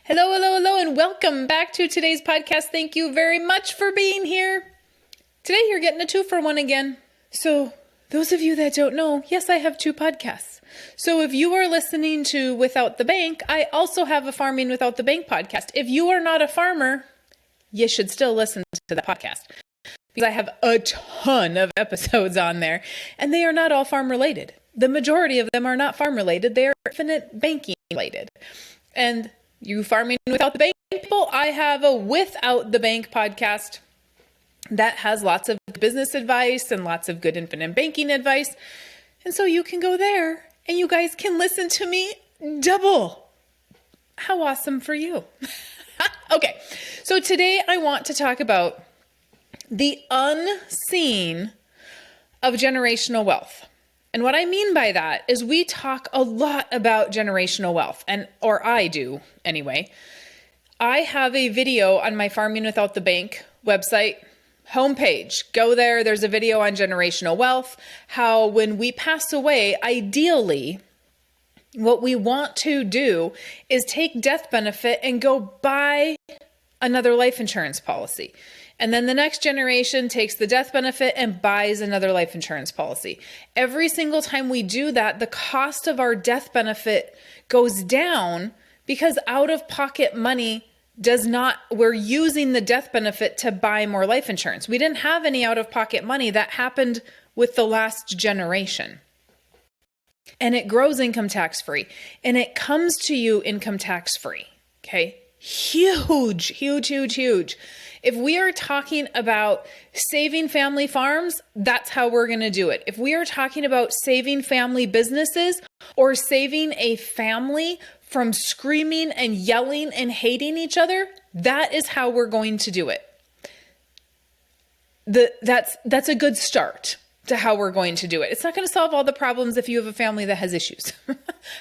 Hello, hello, hello, and welcome back to today's podcast. Thank you very much for being here. Today you're getting a 2-for-1 again. So those of you that don't know, yes, I have 2 podcasts. So if you are listening to Without the Bank, I also have a Farming Without the Bank podcast. If you are not a farmer, you should still listen to that podcast because I have a ton of episodes on there and they are not all farm related. The majority of them are not farm related. They are infinite banking related. And you Farming Without the Bank people, I have a Without the Bank podcast that has lots of business advice and lots of good infinite banking advice. And so you can go there and you guys can listen to me double. How awesome for you. Okay, so today I want to talk about the unseen of generational wealth. And what I mean by that is we talk a lot about generational wealth, or I do anyway. I have a video on my Farming Without the Bank website homepage. Go there. There's a video on generational wealth, how when we pass away, ideally, what we want to do is take death benefit and go buy another life insurance policy. And then the next generation takes the death benefit and buys another life insurance policy. Every single time we do that, the cost of our death benefit goes down because out-of-pocket money we're using the death benefit to buy more life insurance. We didn't have any out-of-pocket money. That happened with the last generation. And it grows income tax free. And it comes to you income tax free. Okay? Huge, huge, huge, huge. If we are talking about saving family farms, that's how we're going to do it. If we are talking about saving family businesses or saving a family from screaming and yelling and hating each other, that is how we're going to do it. That's a good start to how we're going to do it. It's not going to solve all the problems if you have a family that has issues.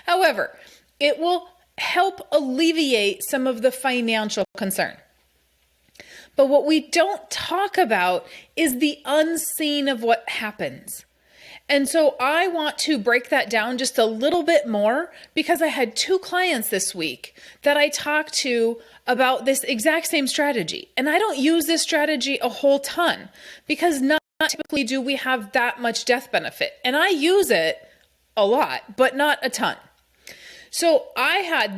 However, it will help alleviate some of the financial concern. But what we don't talk about is the unseen of what happens. And so I want to break that down just a little bit more because I had 2 clients this week that I talked to about this exact same strategy. And I don't use this strategy a whole ton because not typically do we have that much death benefit. And I use it a lot, but not a ton. So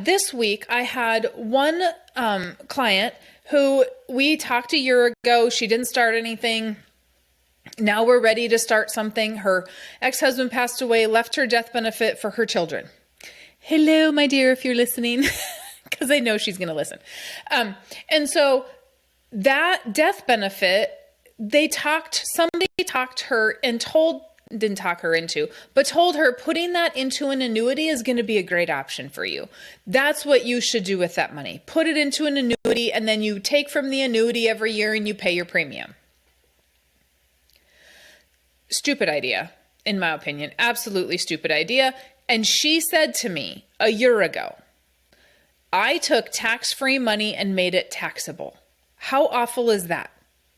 this week, I had one client who we talked a year ago. She didn't start anything. Now we're ready to start something. Her ex-husband passed away, left her death benefit for her children. Hello, my dear, if you're listening, because I know she's going to listen. And so that death benefit, somebody talked her and didn't talk her into, but told her putting that into an annuity is going to be a great option for you. That's what you should do with that money. Put it into an annuity and then you take from the annuity every year and you pay your premium. Stupid idea, in my opinion. Absolutely stupid idea. And she said to me a year ago, I took tax-free money and made it taxable. How awful is that?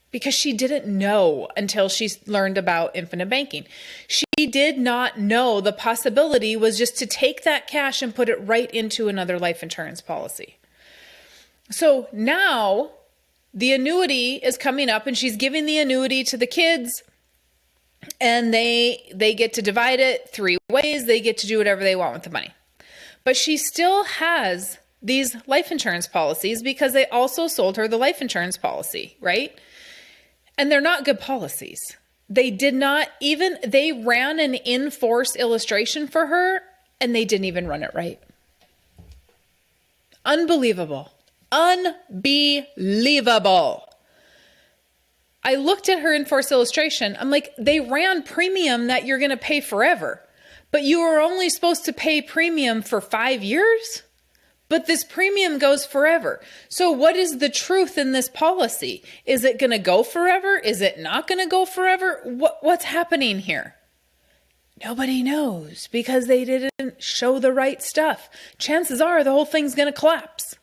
Because she didn't know until she learned about infinite banking. She did not know the possibility was just to take that cash and put it right into another life insurance policy. So now the annuity is coming up and she's giving the annuity to the kids and they get to divide it 3 ways. They get to do whatever they want with the money. But she still has these life insurance policies because they also sold her the life insurance policy, right? And they're not good policies. They ran an in-force illustration for her and they didn't even run it right. Unbelievable. Unbelievable. I looked at her in-force illustration. I'm like, they ran premium that you're going to pay forever, but you are only supposed to pay premium for 5 years? But this premium goes forever. So what is the truth in this policy? Is it going to go forever? Is it not going to go forever? What's happening here? Nobody knows because they didn't show the right stuff. Chances are the whole thing's going to collapse.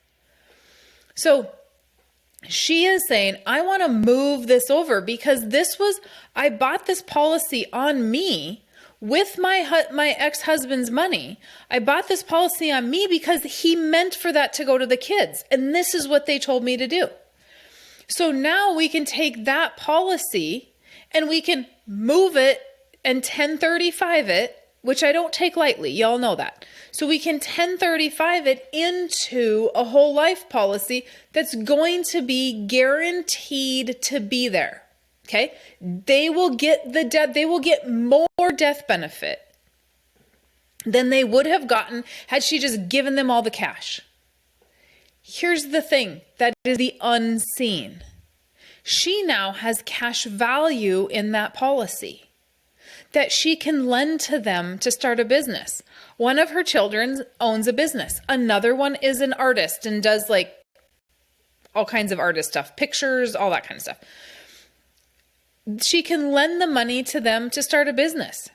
So she is saying, I want to move this over because I bought this policy on me with my ex-husband's money. I bought this policy on me because he meant for that to go to the kids. And this is what they told me to do. So now we can take that policy and we can move it and 1035 it, which I don't take lightly. Y'all know that. So we can 1035 it into a whole life policy that's going to be guaranteed to be there. Okay? They will get more death benefit than they would have gotten had she just given them all the cash. Here's the thing that is the unseen. She now has cash value in that policy that she can lend to them to start a business. One of her children owns a business. Another one is an artist and does like all kinds of artist stuff, pictures, all that kind of stuff. She can lend the money to them to start a business.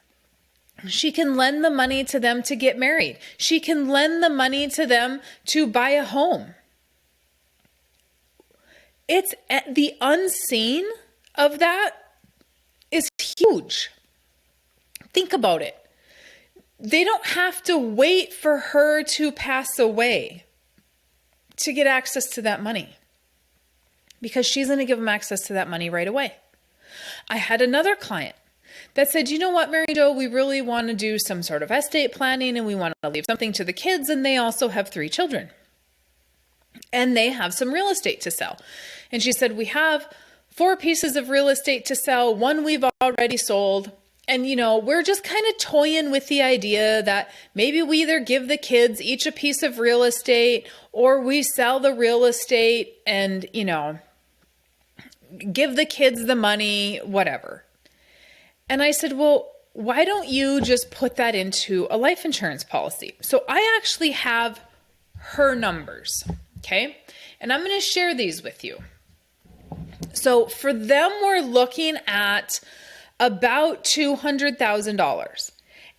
She can lend the money to them to get married. She can lend the money to them to buy a home. It's the unseen of that is huge. Think about it. They don't have to wait for her to pass away to get access to that money because she's going to give them access to that money right away. I had another client that said, you know what, Mary Jo, we really want to do some sort of estate planning and we want to leave something to the kids. And they also have 3 children and they have some real estate to sell. And she said, we have 4 pieces of real estate to sell. 1 we've already sold. And, you know, we're just kind of toying with the idea that maybe we either give the kids each a piece of real estate or we sell the real estate and, you know, give the kids the money, whatever. And I said, well, why don't you just put that into a life insurance policy? So I actually have her numbers, okay? And I'm going to share these with you. So for them, we're looking at about $200,000.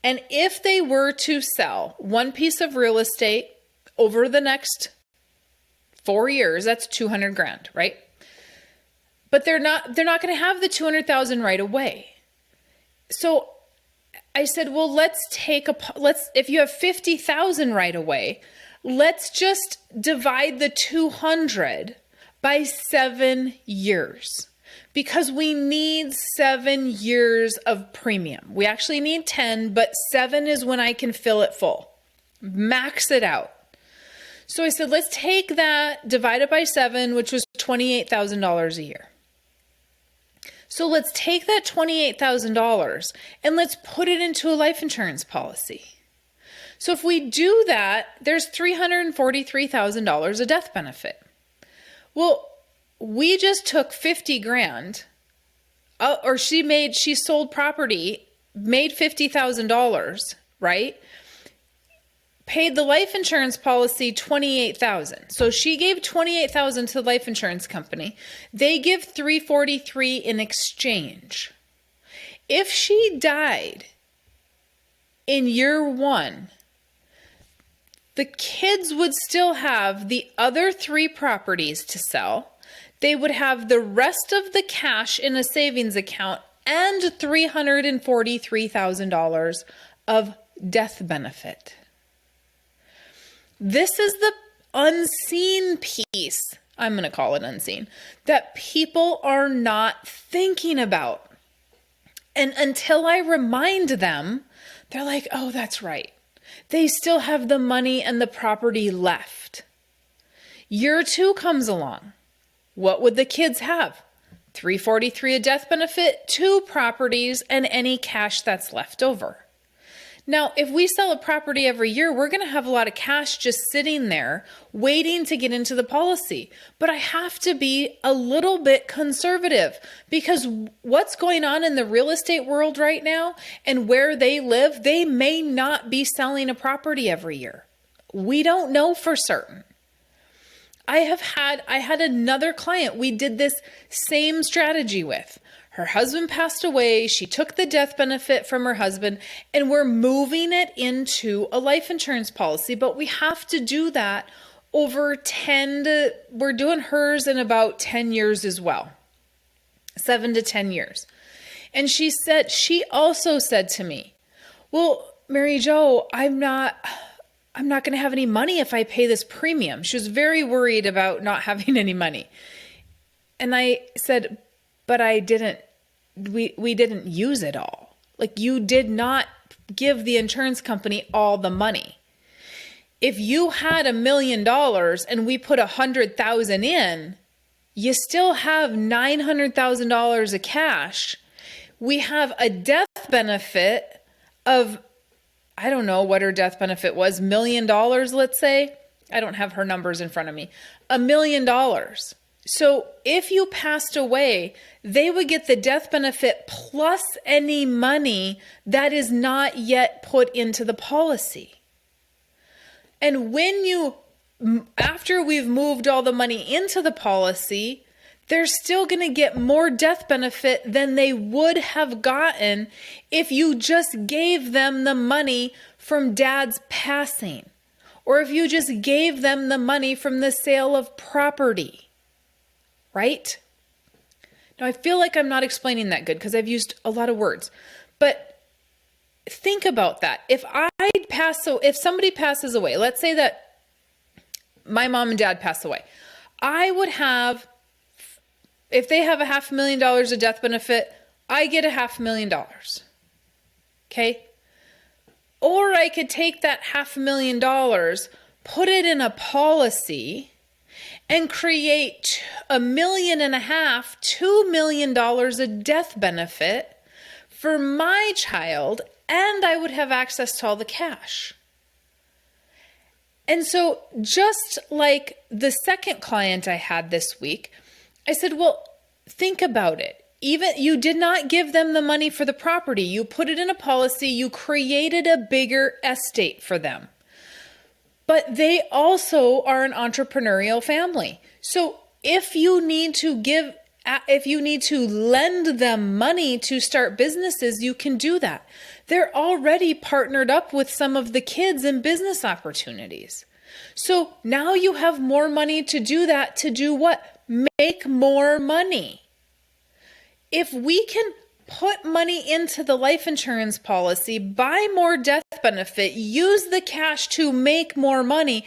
And if they were to sell 1 piece of real estate over the next 4 years, that's 200 grand, right? But they're not going to have the 200,000 right away. So I said, well, if you have 50,000 right away, let's just divide the 200 by 7 years. Because we need 7 years of premium. We actually need 10, but 7 is when I can fill it full. Max it out. So I said, let's take that, divide it by 7, which was $28,000 a year. So let's take that $28,000 and let's put it into a life insurance policy. So if we do that, there's $343,000 of death benefit. Well, we just took 50 grand, or she sold property, made $50,000, right? Paid the life insurance policy $28,000. So she gave $28,000 to the life insurance company. They give $343 in exchange. If she died in year 1, the kids would still have the other 3 properties to sell. They would have the rest of the cash in a savings account and $343,000 of death benefit. This is the unseen piece, I'm going to call it unseen, that people are not thinking about. And until I remind them, they're like, oh, that's right. They still have the money and the property left. Year 2 comes along. What would the kids have? $343 a death benefit, 2 properties, and any cash that's left over. Now, if we sell a property every year, we're going to have a lot of cash just sitting there waiting to get into the policy. But I have to be a little bit conservative because what's going on in the real estate world right now and where they live, they may not be selling a property every year. We don't know for certain. I had another client we did this same strategy with. Her husband passed away. She took the death benefit from her husband and we're moving it into a life insurance policy, but we have to do that over we're doing hers in about 10 years as well, 7 to 10 years. And she also said to me, well, Mary Jo, I'm not going to have any money if I pay this premium. She was very worried about not having any money. And I said, but we didn't use it all. Like, you did not give the insurance company all the money. If you had $1 million and we put 100,000 in, you still have $900,000 of cash. We have a death benefit of, I don't know what her death benefit was, $1 million, let's say. I don't have her numbers in front of me. $1 million. So if you passed away, they would get the death benefit plus any money that is not yet put into the policy. And after we've moved all the money into the policy, they're still going to get more death benefit than they would have gotten if you just gave them the money from dad's passing, or if you just gave them the money from the sale of property, right? Now, I feel like I'm not explaining that good because I've used a lot of words, but think about that. If somebody passes away, let's say that my mom and dad pass away, I would have, if they have $500,000 of death benefit, I get $500,000. Okay. Or I could take that $500,000, put it in a policy and create $1.5 million, $2 million of death benefit for my child, and I would have access to all the cash. And so just like the second client I had this week, I said, well, think about it. Even you did not give them the money for the property. You put it in a policy. You created a bigger estate for them. But they also are an entrepreneurial family. So if you need to lend them money to start businesses, you can do that. They're already partnered up with some of the kids in business opportunities. So now you have more money to do that. To do what? Make more money. If we can put money into the life insurance policy, buy more death benefit, use the cash to make more money,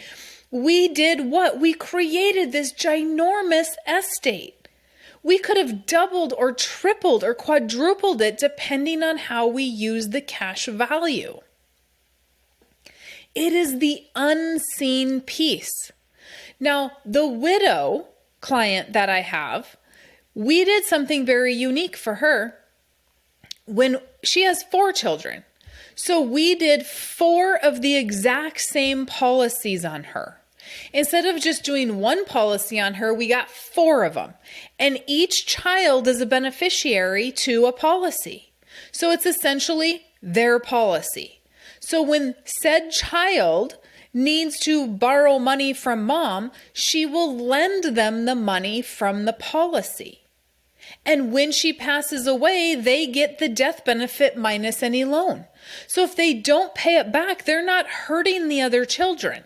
we did what? We created this ginormous estate. We could have doubled or tripled or quadrupled it depending on how we use the cash value. It is the unseen piece. Now, the widow client that I have, we did something very unique for her. When she has 4 children. So we did 4 of the exact same policies on her. Instead of just doing one policy on her, we got 4 of them. And each child is a beneficiary to a policy. So it's essentially their policy. So when said child needs to borrow money from mom, she will lend them the money from the policy. And when she passes away, they get the death benefit minus any loan. So if they don't pay it back, they're not hurting the other children.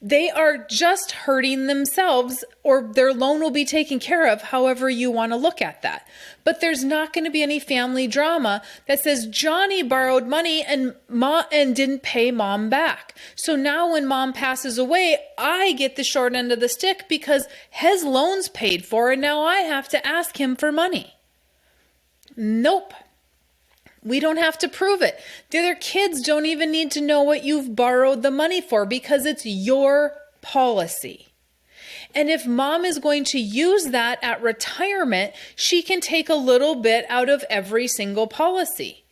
They are just hurting themselves, or their loan will be taken care of, however you want to look at that. But there's not going to be any family drama that says Johnny borrowed money and didn't pay mom back. So now when mom passes away, I get the short end of the stick because his loan's paid for and now I have to ask him for money. Nope. We don't have to prove it. The other kids don't even need to know what you've borrowed the money for because it's your policy. And if mom is going to use that at retirement, she can take a little bit out of every single policy.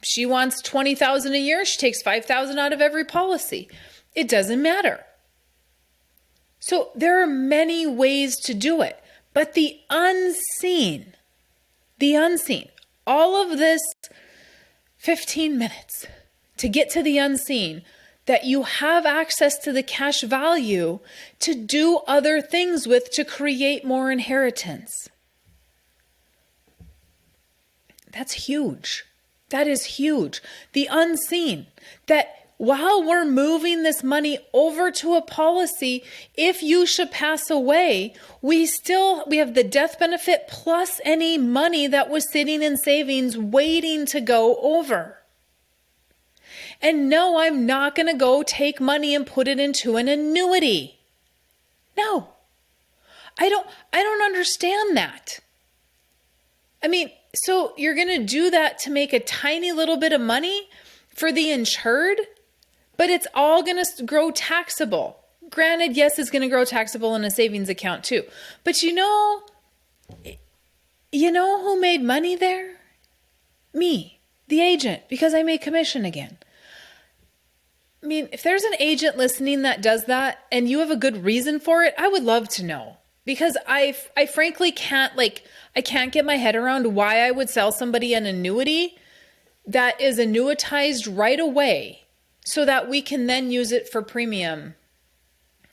She wants $20,000 a year. She takes $5,000 out of every policy. It doesn't matter. So there are many ways to do it, but the unseen, all of this 15 minutes to get to the unseen, that you have access to the cash value to do other things with to create more inheritance. That's huge. That is huge. The unseen, that while we're moving this money over to a policy, if you should pass away, we have the death benefit plus any money that was sitting in savings waiting to go over. And no, I'm not going to go take money and put it into an annuity. No, I don't understand that. I mean, so you're going to do that to make a tiny little bit of money for the insured, but it's all going to grow taxable. Granted, yes, it's going to grow taxable in a savings account too. But you know who made money there? Me, the agent, because I made commission again. I mean, if there's an agent listening that does that and you have a good reason for it, I would love to know. Because I frankly can't get my head around why I would sell somebody an annuity that is annuitized right away so that we can then use it for premium.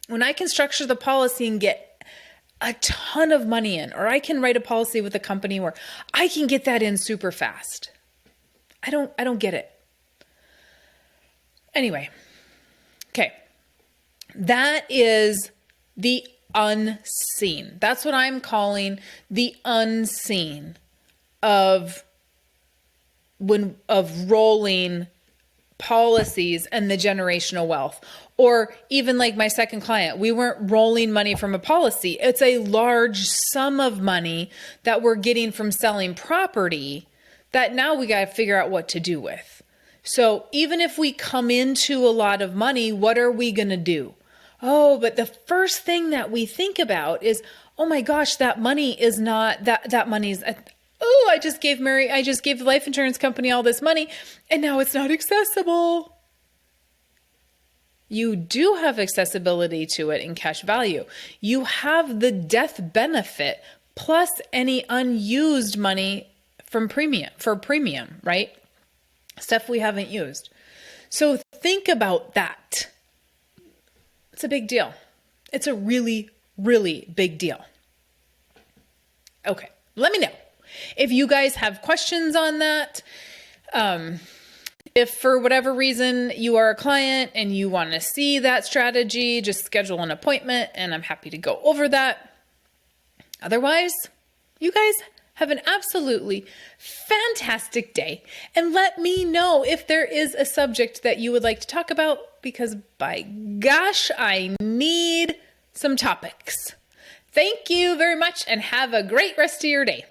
When I can structure the policy and get a ton of money in, or I can write a policy with a company where I can get that in super fast. I don't get it. Anyway, okay. That is the unseen. That's what I'm calling the unseen of rolling policies and the generational wealth. Or even like my second client, we weren't rolling money from a policy. It's a large sum of money that we're getting from selling property that now we got to figure out what to do with. So even if we come into a lot of money, what are we going to do? Oh, but the first thing that we think about is, oh my gosh, that money is not, that money's, I just gave the life insurance company all this money and now it's not accessible. You do have accessibility to it in cash value. You have the death benefit plus any unused money from premium, right? Stuff we haven't used. So think about that. It's a big deal. It's a really, really big deal. Okay, let me know if you guys have questions on that. If for whatever reason you are a client and you want to see that strategy, just schedule an appointment and I'm happy to go over that. Otherwise, you guys have an absolutely fantastic day and let me know if there is a subject that you would like to talk about because by gosh, I need some topics. Thank you very much and have a great rest of your day.